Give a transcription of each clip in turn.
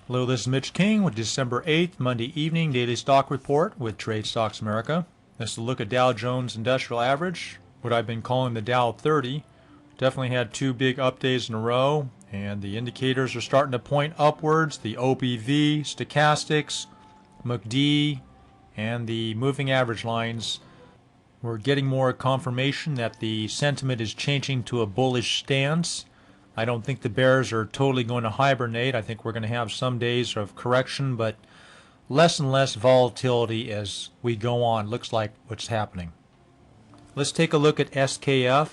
Hello, this is Mitch King with December 8th, Monday evening daily stock report with Trade Stocks America. This is a look at Dow Jones Industrial Average, what I've been calling the Dow 30. Definitely had two big up days in a row, and the indicators are starting to point upwards. The OBV, stochastics, MACD, and the moving average lines. We're getting more confirmation that the sentiment is changing to a bullish stance. I don't think the bears are totally going to hibernate. I think we're going to have some days of correction, but less and less volatility as we go on. Looks like what's happening. Let's take a look at SKF.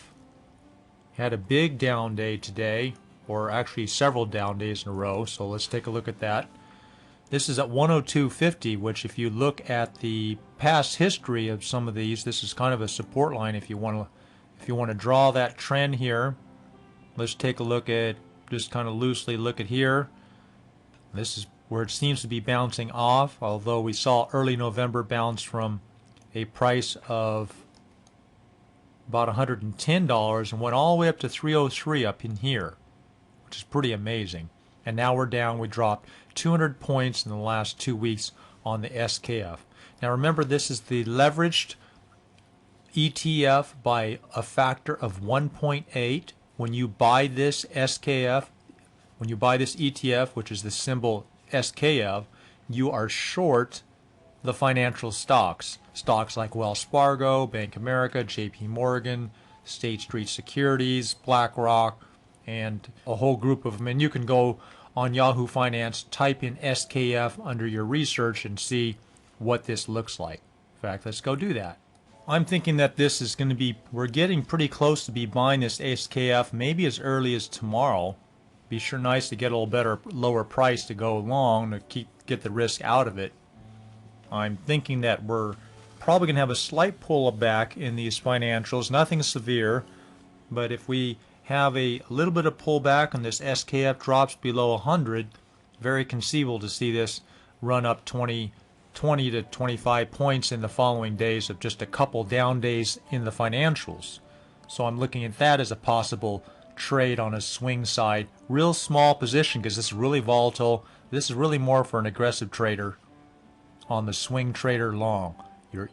Had a big down day today, or actually several down days in a row, so let's take a look at that. This is at 102.50, which if you look at the past history of some of these, this is kind of a support line if you want to draw that trend here. Let's take a look at, just kind of loosely look at here. This is where it seems to be bouncing off, although we saw early November bounce from a price of about $110 and went all the way up to 303 up in here, which is pretty amazing. And now we're down. We dropped 200 points in the last 2 weeks on the SKF. Now remember, this is the leveraged ETF by a factor of 1.8. When you buy this SKF, when you buy this ETF, which is the symbol SKF, you are short the financial stocks. Stocks like Wells Fargo, Bank of America, JP Morgan, State Street Securities, BlackRock, and a whole group of them. And you can go on Yahoo Finance, type in SKF under your research and see what this looks like. In fact, let's go do that. I'm thinking that this is going to be, we're getting pretty close to be buying this SKF maybe as early as tomorrow. Be sure nice to get a little better, lower price to go along to get the risk out of it. I'm thinking that we're probably going to have a slight pullback in these financials, nothing severe, but if we have a little bit of pullback and this SKF drops below 100, very conceivable to see this run up 20 to 25 points in the following days of just a couple down days in the financials. So I'm looking at that as a possible trade on a swing side. Real small position because this is really volatile. This is really more for an aggressive trader on the swing trader long.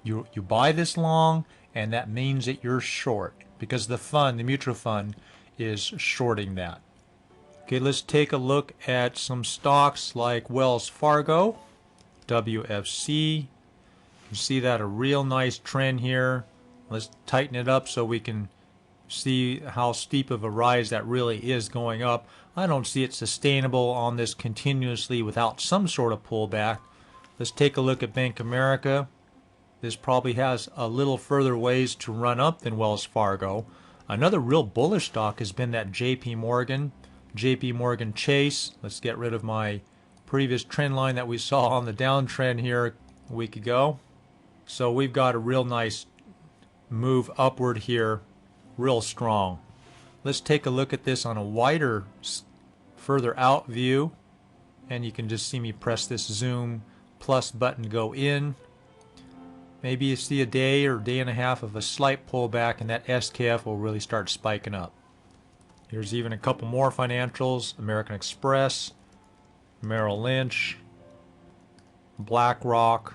You buy this long, and that means that you're short because the fund, the mutual fund, is shorting that. Okay, let's take a look at some stocks like Wells Fargo, WFC. You can see that a real nice trend here. Let's tighten it up so we can see how steep of a rise that really is going up. I don't see it sustainable on this continuously without some sort of pullback. Let's take a look at Bank of America. This probably has a little further ways to run up than Wells Fargo. Another real bullish stock has been that JP Morgan Chase. Let's get rid of my previous trend line that we saw on the downtrend here a week ago. So we've got a real nice move upward here, real strong. Let's take a look at this on a wider, further out view, and you can just see me press this zoom plus button, go in. Maybe you see a day or day and a half of a slight pullback and that SKF will really start spiking up. Here's even a couple more financials: American Express, Merrill Lynch, BlackRock,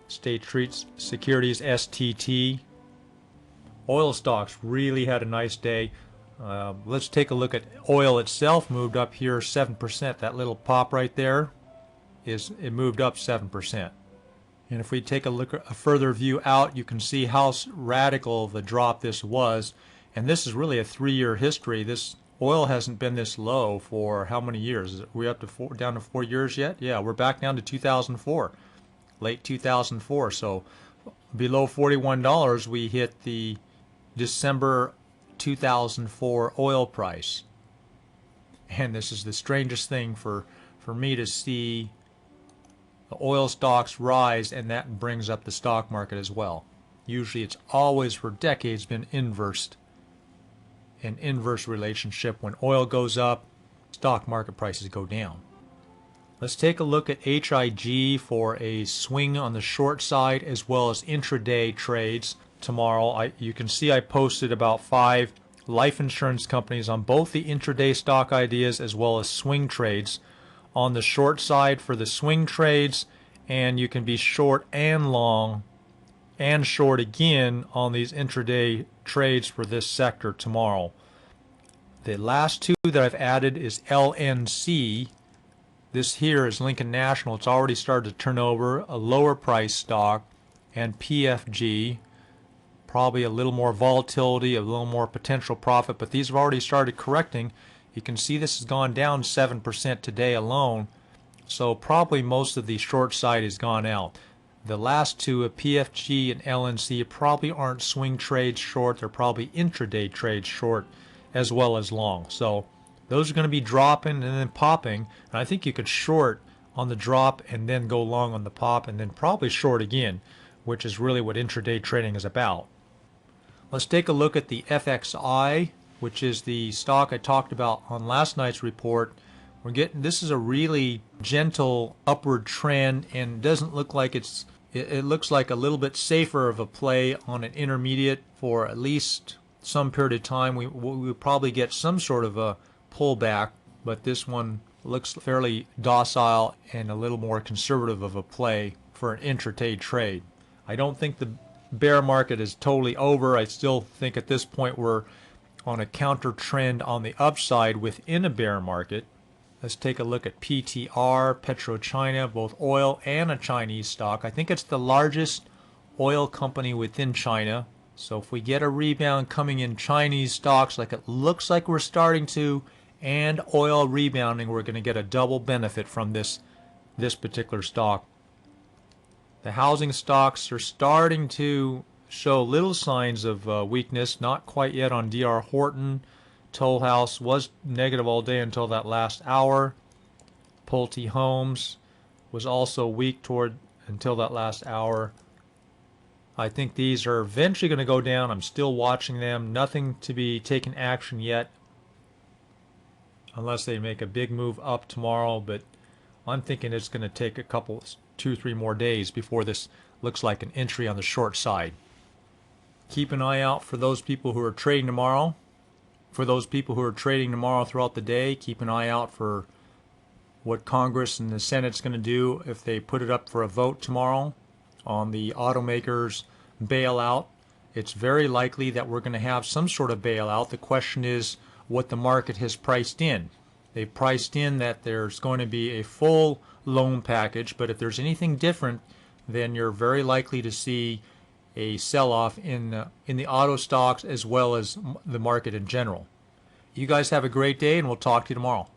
State Street Securities, STT. Oil stocks really had a nice day. Let's take a look at oil itself. Moved up here 7%. That little pop right there, it moved up 7%. And if we take a look at a further view out, you can see how radical the drop this was. And this is really a 3-year history. This oil hasn't been this low for how many years? Are we up to down to 4 years yet? Yeah, we're back down to 2004, late 2004. So below $41, we hit the December 2004 oil price. And this is the strangest thing for me to see the oil stocks rise, and that brings up the stock market as well. Usually it's always for decades been inversed. An inverse relationship. When oil goes up, stock market prices go down. Let's take a look at HIG for a swing on the short side as well as intraday trades tomorrow. You can see I posted about 5 life insurance companies on both the intraday stock ideas as well as swing trades on the short side for the swing trades, and you can be short and long and short again on these intraday trades for this sector tomorrow. The last two that I've added is LNC. This here is Lincoln National. It's already started to turn over, a lower price stock, and PFG. Probably a little more volatility, a little more potential profit, but these have already started correcting. You can see this has gone down 7% today alone, so probably most of the short side has gone out. The last two, PFG and LNC, probably aren't swing trades short. They're probably intraday trades short as well as long. So those are going to be dropping and then popping, and I think you could short on the drop and then go long on the pop and then probably short again, which is really what intraday trading is about. Let's take a look at the FXI, which is the stock I talked about on last night's report. This is a really gentle upward trend, and doesn't look like it looks like a little bit safer of a play on an intermediate for at least some period of time. We'll probably get some sort of a pullback, but this one looks fairly docile and a little more conservative of a play for an intraday trade. I don't think the bear market is totally over. I still think at this point we're on a counter trend on the upside within a bear market. Let's take a look at PTR, PetroChina, both oil and a Chinese stock. I think it's the largest oil company within China. So if we get a rebound coming in Chinese stocks like it looks like we're starting to, and oil rebounding, we're going to get a double benefit from this particular stock. The housing stocks are starting to show little signs of weakness, not quite yet on D.R. Horton. Toll House was negative all day until that last hour. Pulte Homes was also weak until that last hour. I think these are eventually going to go down. I'm still watching them. Nothing to be taken action yet unless they make a big move up tomorrow, but I'm thinking it's going to take a couple, 2-3 more days before this looks like an entry on the short side. Keep an eye out for those people who are trading tomorrow. For those people who are trading tomorrow throughout the day, keep an eye out for what Congress and the Senate's going to do if they put it up for a vote tomorrow on the automakers bailout. It's very likely that we're going to have some sort of bailout. The question is what the market has priced in. They've priced in that there's going to be a full loan package, but if there's anything different, then you're very likely to see a sell-off in the auto stocks as well as the market in general. You guys have a great day, and we'll talk to you tomorrow.